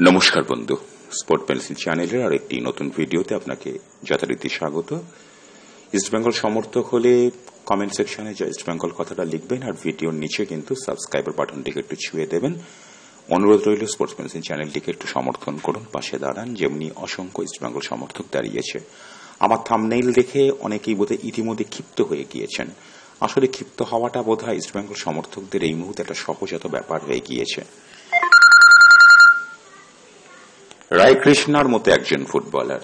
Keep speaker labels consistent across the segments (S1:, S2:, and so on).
S1: নমস্কার বন্ধু, sport pencil চ্যানেলের আর একটি নতুন ভিডিওতে আপনাকে যথারীতি স্বাগত। ইস্টবেঙ্গল সমর্থক হলে কমেন্ট সেকশনে যা ইস্টবেঙ্গল কথাটা লিখবেন আর ভিডিওর নিচে কিন্তু সাবস্ক্রাইবার বাটনটিকে একটু ছুঁয়ে দেবেন। অনুরোধ রইল স্পোর্টস পেন্সিল চ্যানেলটিকে একটু সমর্থন করুন, পাশে দাঁড়ান, যেমনি অসংখ্য ইস্টবেঙ্গল সমর্থক দাঁড়িয়েছে। আমার থাম্বনেইল দেখে অনেকেই বোধহয় ইতিমধ্যে ক্ষিপ্ত হয়ে গিয়েছেন। আসলে ক্ষিপ্ত হওয়াটা বোধহয় ইস্টবেঙ্গল সমর্থকদের এই মুহূর্তে একটা সহজাত ব্যাপার হয়ে গিয়েছে। রায়কৃষ্ণার মতো একজন ফুটবলার,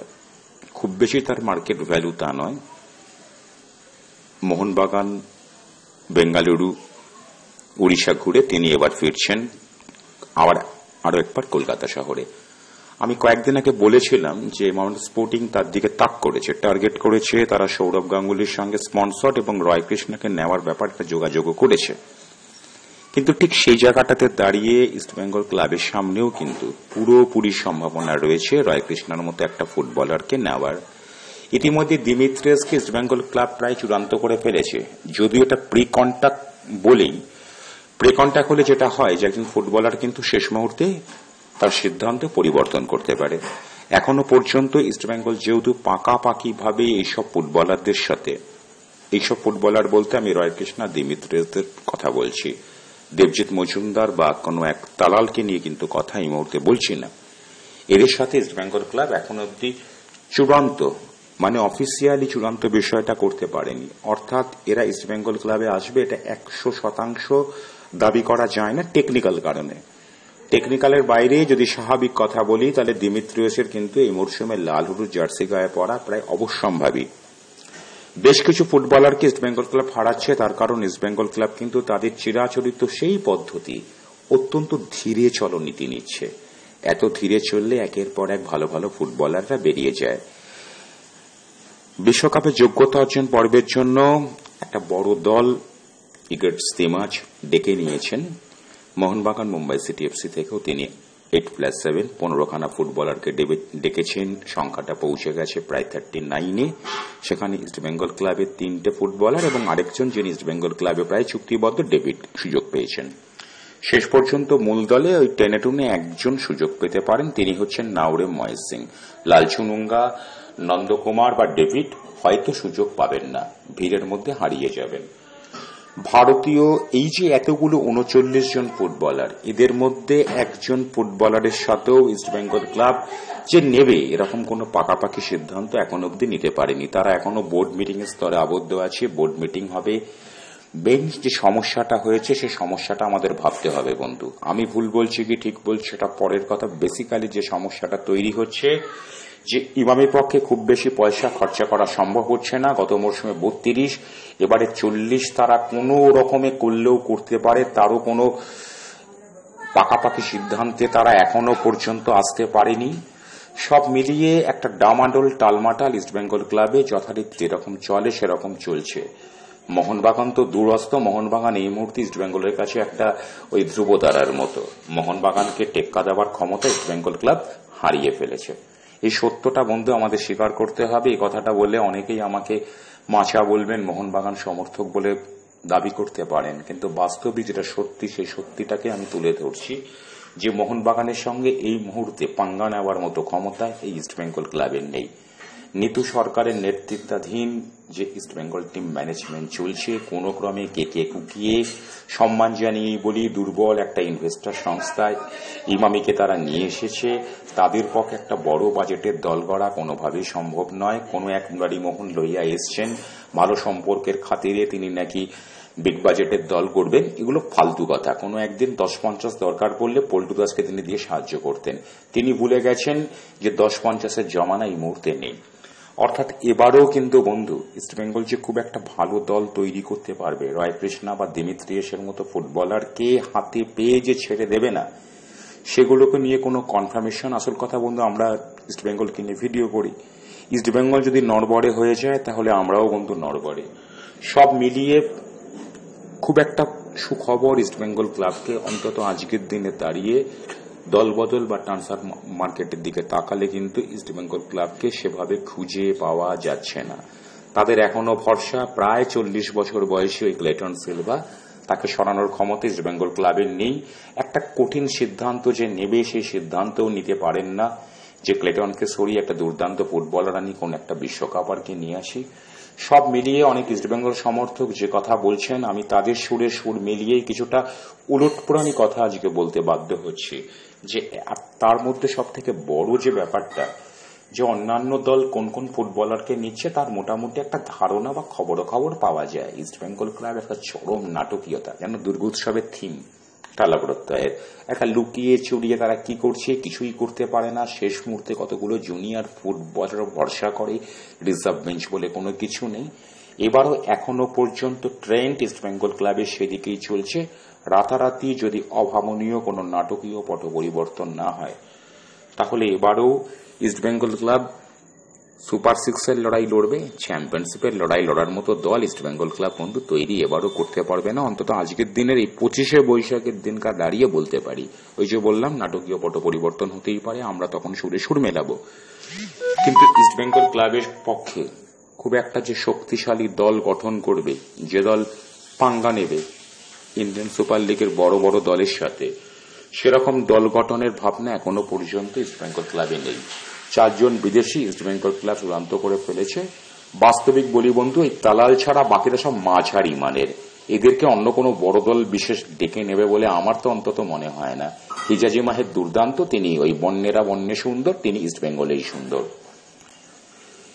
S1: খুব বেশি তার মার্কেট ভ্যালু তা নয়। মোহনবাগান, বেঙ্গালুরু, উড়িষ্যা ঘুরে তিনি এবার ফিরছেন আরো একবার কলকাতা শহরে। আমি কয়েকদিন আগে বলেছিলাম যে মাউন্ট স্পোর্টিং তার দিকে তাক করেছে, টার্গেট করেছে, তারা সৌরভ গাঙ্গুলির সঙ্গে স্পন্সর্ড এবং রায়কৃষ্ণকে নেওয়ার ব্যাপারটা যোগাযোগও করেছে। কিন্তু ঠিক সেই জায়গাটাতে দাঁড়িয়ে ইস্টবেঙ্গল ক্লাবের সামনেও কিন্তু পুরোপুরি সম্ভাবনা রয়েছে রায়কৃষ্ণার মতো একটা ফুটবলারকে নেওয়ার। ইতিমধ্যে দিমিত্রিয়াসকে ইস্টবেঙ্গল ক্লাব প্রায় চূড়ান্ত করে ফেলেছে, যদিও এটা প্রি কন্ট্যাক্ট বলেই। প্রি কন্ট্যাক্ট হলে যেটা হয় যে একজন ফুটবলার কিন্তু শেষ মুহূর্তে তার সিদ্ধান্ত পরিবর্তন করতে পারে। এখনো পর্যন্ত ইস্টবেঙ্গল যেহেতু পাকাপাকি ভাবে এইসব ফুটবলারদের সাথে, এইসব ফুটবলার বলতে আমি রায়কৃষ্ণা, দিমিত্রিয়াসদের কথা বলছি, দেবজিৎ মজুমদার বা কোনো এক দালালকে নিয়ে কিন্তু কথা এই মুহূর্তে বলছি না, এদের সাথে ইস্টবেঙ্গল ক্লাব এখন অব্দি চূড়ান্ত মানে অফিসিয়ালি চূড়ান্ত বিষয়টা করতে পারেনি। অর্থাৎ এরা ইস্টবেঙ্গল ক্লাবে আসবে এটা 100% দাবি করা যায় না টেকনিক্যাল কারণে। টেকনিক্যালের বাইরে যদি স্বাভাবিক কথা বলি তাহলে দিমিত্রিয়াসের কিন্তু এই মরশুমে লাল হলুদ জার্সি গায়ে পড়া প্রায় অবশ্যম্ভাবী। বেশ কিছু ফুটবলারকে ইস্টবেঙ্গল ক্লাব হারাচ্ছে, তার কারণ ইস্টবেঙ্গল ক্লাব কিন্তু তাদের চিরাচরিত সেই পদ্ধতি অত্যন্ত ধীরে চলনীতি নিচ্ছে। এত ধীরে চললে একের পর এক ভালো ভালো ফুটবলাররা বেরিয়ে যায়। বিশ্বকাপে যোগ্যতা অর্জন পর্বের জন্য একটা বড় দল ইগট স্তিমাচ ডেকে নিয়েছেন। মোহনবাগান, মুম্বাই সিটি এফসি থেকেও তিনি 8+7 15খানা ফুটবলারকে ডেকেছেন। সংখ্যাটা পৌঁছে গেছে প্রায় 39-এ। সেখানে ইস্টবেঙ্গল ক্লাবের 3টে ফুটবলার এবং আরেকজন যিনি ইস্টবেঙ্গল ক্লাবে প্রায় চুক্তিবদ্ধ ডেভিড সুযোগ পেয়েছেন। শেষ পর্যন্ত মূল দলে ওই টেনেটুনে একজন সুযোগ পেতে পারেন, তিনি হচ্ছেন নাওরে মহেশ সিং। লালচুনুঙ্গা, নন্দকুমার বা ডেভিড হয়তো সুযোগ পাবেন না, ভিড়ের মধ্যে হারিয়ে যাবেন। ভারতীয় এই যে এতগুলো 39 জন ফুটবলার, এদের মধ্যে একজন ফুটবলারের সাথেও ইস্টবেঙ্গল ক্লাব যে নেবে এরকম কোনো পাকাপাকি সিদ্ধান্ত এখন অব্দি নিতে পারেনি। তারা এখনো বোর্ড মিটিং এর স্তরে আবদ্ধ আছে। বোর্ড মিটিং হবে, বেঞ্চ যে সমস্যাটা হয়েছে সে সমস্যাটা আমাদের ভাবতে হবে বন্ধু। আমি ভুল বলছি কি ঠিক বলছি সেটা পরের কথা। বেসিক্যালি যে সমস্যাটা তৈরি হচ্ছে যে ইমামের পক্ষে খুব বেশি পয়সা খরচা করা সম্ভব হচ্ছে না। গত মরশুমে 32, এবারে 40 তারা কোনো রকমে করলেও করতে পারে, তারও কোনো পাকাপাকি সিদ্ধান্তে তারা এখনো পর্যন্ত আসতে পারেনি। সব মিলিয়ে একটা ডামাডোল টালমাটাল ইস্টবেঙ্গল ক্লাবে যথারীতি যেরকম চলে সেরকম চলছে। মোহনবাগান তো দূরস্থ। মোহনবাগান এই মুহূর্তে ইস্টবেঙ্গলের কাছে একটা ওই ধ্রুবতারার মতো। মোহনবাগানকে টেক্কা দেওয়ার ক্ষমতা ইস্টবেঙ্গল ক্লাব হারিয়ে ফেলেছে। এই সত্যটা বন্ধু আমাদের স্বীকার করতে হবে। এই কথাটা বললে অনেকেই আমাকে মাচা বলবেন, মোহনবাগান সমর্থক বলে দাবি করতে পারেন, কিন্তু বাস্তবে যেটা সত্যি সেই সত্যিটাকে আমি তুলে ধরছি যে মোহনবাগানের সঙ্গে এই মুহূর্তে পাঙ্গা নেওয়ার মতো ক্ষমতা এই ইস্টবেঙ্গল ক্লাবের নেই। নিতু সরকারের নেতৃত্বাধীন যে ইস্টবেঙ্গল টিম ম্যানেজমেন্ট চলছে, কোন ক্রমে কেকে কুকিয়ে সম্মান জানিয়ে বলি দুর্বল একটা ইনভেস্টর সংস্থায় ইমামিকে তারা নিয়ে এসেছে। তাদের পক্ষে একটা বড় বাজেটের দল গড়া কোনোভাবেই সম্ভব নয়। কোনো এক মুরারিমোহন লইয়া এসছেন, ভালো সম্পর্কের খাতিরে তিনি নাকি বিগ বাজেটের দল করবেন। এগুলো ফালতু কথা। কোনো একদিন 10-50 দরকার পড়লে পল্টু দাসকে তিনি দিয়ে সাহায্য করতেন। তিনি ভুলে গেছেন যে 10-50-এর জমানা এই মুহূর্তে নেই। অর্থাৎ এবারেও কিন্তু বন্ধু ইস্টবেঙ্গল যে খুব একটা ভালো দল তৈরি করতে পারবে, রায়কৃষ্ণা বা দিমিত্রিয়াসের মতো ফুটবলারকে হাতে পেয়ে যে ছেড়ে দেবে না, সেগুলোকে নিয়ে কোনো কনফার্মেশন। আসল কথা বন্ধু, আমরা ইস্টবেঙ্গলকে নিয়ে ভিডিও করি। ইস্টবেঙ্গল যদি নড়বড়ে হয়ে যায় তাহলে আমরাও বন্ধু নড়বড়ে। সব মিলিয়ে খুব একটা সুখবর ইস্টবেঙ্গল ক্লাবকে অন্তত আজকের দিনে দাঁড়িয়ে দলবদল বা ট্রান্সফার মার্কেটের দিকে তাকালে কিন্তু ইস্টবেঙ্গল ক্লাবকে সেভাবে খুঁজে পাওয়া যাচ্ছে না। তাদের এখনো ভরসা প্রায় 40 বছর বয়সী ওই ক্লেটন সিলভা, তাকে সরানোর ক্ষমতা ইস্ট বেঙ্গল ক্লাবের নেই। একটা কঠিন সিদ্ধান্ত যে নেবে সেই সিদ্ধান্তও নিতে পারেন না, যে ক্লেটনকে সরিয়ে একটা দুর্দান্ত ফুটবলার আনি, কোন একটা বিশ্বকাপ আর কি নিয়ে আসি। সব মিলিয়ে অনেক ইস্টবেঙ্গল সমর্থক যে কথা বলছেন, আমি তাদের সুরে সুর মিলিয়েই কিছুটা উলটপুরানি কথা আজকে বলতে বাধ্য হচ্ছি। যে তার মধ্যে সব থেকে বড় যে ব্যাপারটা, যে অন্যান্য দল কোন কোন ফুটবলারকে নিচ্ছে তার মোটামুটি একটা ধারণা বা খবর পাওয়া যায়। ইস্টবেঙ্গল ক্লাব একটা চরম নাটকীয়তা, যেন দুর্গোৎসবের থিম টালা প্রত্যয়ের, একটা লুকিয়ে চুরিয়ে তারা কি করছে কিছুই করতে পারে না। শেষ মুহূর্তে কতগুলো জুনিয়র ফুটবলার ভরসা করে, রিজার্ভ বেঞ্চ বলে কোনো কিছু নেই। এবারও এখনো পর্যন্ত ট্রেন্ড ইস্টবেঙ্গল ক্লাবের সেদিকেই চলছে। রাতারাতি যদি অভাবনীয় কোনো নাটকীয় পট পরিবর্তন না হয়, তাহলে এবারও ইস্টবেঙ্গল ক্লাব সুপার সিক্সের লড়াই লড়বে, চ্যাম্পিয়নশিপের লড়াই লড়ার মতো দল ইস্টবেঙ্গল ক্লাব বন্ধু তৈরি এবারও করতে পারবে না। অন্তত আজকের দিনের এই 25শে বৈশাখের দিনকার দাঁড়িয়ে বলতে পারি। ওই যে বললাম নাটকীয় পট পরিবর্তন হতেই পারে, আমরা তখন সুরে সুর মেলাবো। কিন্তু ইস্টবেঙ্গল ক্লাবের পক্ষে খুব একটা যে শক্তিশালী দল গঠন করবে, যে দল পাঙ্গা নেবে ইন্ডিয়ান সুপার লিগের বড় বড় দলের সাথে, সেরকম দল গঠনের ভাবনা এখনো পর্যন্ত ইস্টবেঙ্গল ক্লাবে নেই। 4 জন বিদেশি ইস্টবেঙ্গল ক্লাব চূড়ান্ত করে ফেলেছে। বাস্তবিক বলি বন্ধু, এই তালাল ছাড়া বাকিরা সব মাঝারি মানের। এদেরকে অন্য কোনো বড় দল বিশেষ ডেকে নেবে বলে আমার তো অন্তত মনে হয় না। হিজাজি মাহের দুর্দান্ত, তিনি ওই বন্যেরা বন্যে সুন্দর, তিনি ইস্টবেঙ্গলেই সুন্দর।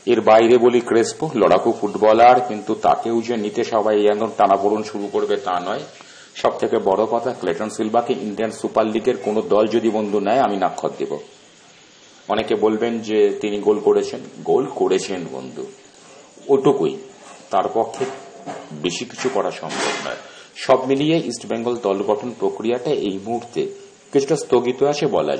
S1: এর বাইরে বলি ক্রেসপো লড়াকু ফুটবলার, কিন্তু তাকেও যে নিতে সবাই এখন টানাপোড়েন শুরু করবে তা নয়। সব থেকে বড় কথা, ক্লেটন সিলভাকে ইন্ডিয়ান সুপার লিগের কোন দল যদি বন্ধু নেয় আমি নাক্ষর দেব। অনেকে বলবেন যে তিনি গোল করেছেন বন্ধু, ওটুকুই, তার পক্ষে বেশি কিছু করা সম্ভব নয়। সব মিলিয়ে ইস্টবেঙ্গল দল গঠন প্রক্রিয়াটা এই মুহূর্তে কিছুটা স্থগিত আছে বলা যায়।